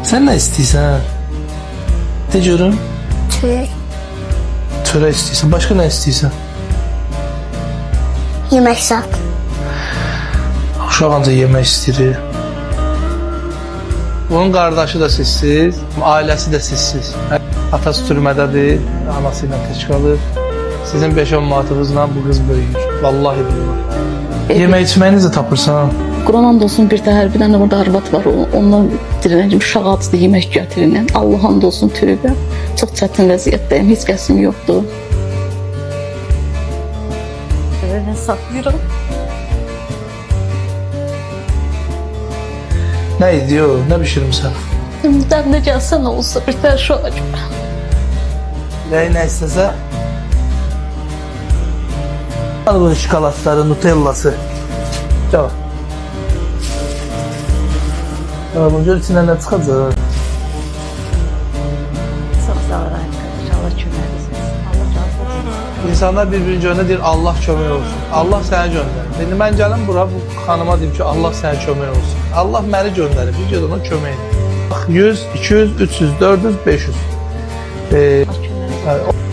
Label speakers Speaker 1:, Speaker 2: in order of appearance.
Speaker 1: Sen ne istiyorsan? De görüm.
Speaker 2: Çörek.
Speaker 1: Çörek istiyorsan. Başka ne istiyorsan?
Speaker 2: Yemek zat.
Speaker 1: Uşaq ancaq yemək istəyir. Onun qardaşı da sizsiz, ailəsi də sizsiz. Atası türmədədir, anası ilə tək qalır. Sizin 5-10 manatınızla bu qız böyüyür. Vallahi bilmir. Yemək içməyinizi tapırsan.
Speaker 3: Quran and olsun, bir də hər bir dənə orada arvad var. Ondan diriləcəm, uşaq acıdı, yemək gətirirlər. Allah and olsun, tövbə. Çox çətin vəziyyətdəyim, heç kəsim yoxdur. Mən saxlayıram.
Speaker 1: Nə idi o? Nə bişirmişsən?
Speaker 3: Ümiddən də gəlsən olsa, bir tər şu acım.
Speaker 1: Nə istəsə? Al bu şokoladları, nutellası. Gəl. Bunu gör içindən nə çıxacaq?
Speaker 3: Çox sağ ol, arkadaş. Allah köməklisiniz. Allah razı olsun.
Speaker 1: İnsanlar bir-birini görünə deyir, Allah kömək olsun. Allah sənə göndərir. İndi mən gəlim bura, bu xanıma deyim ki, Allah sənə kömək olsun. Allah məni göndərir, bir göz ona kömək edir. 100, 200, 300, 400, 500.
Speaker 3: Allah köməklisiniz.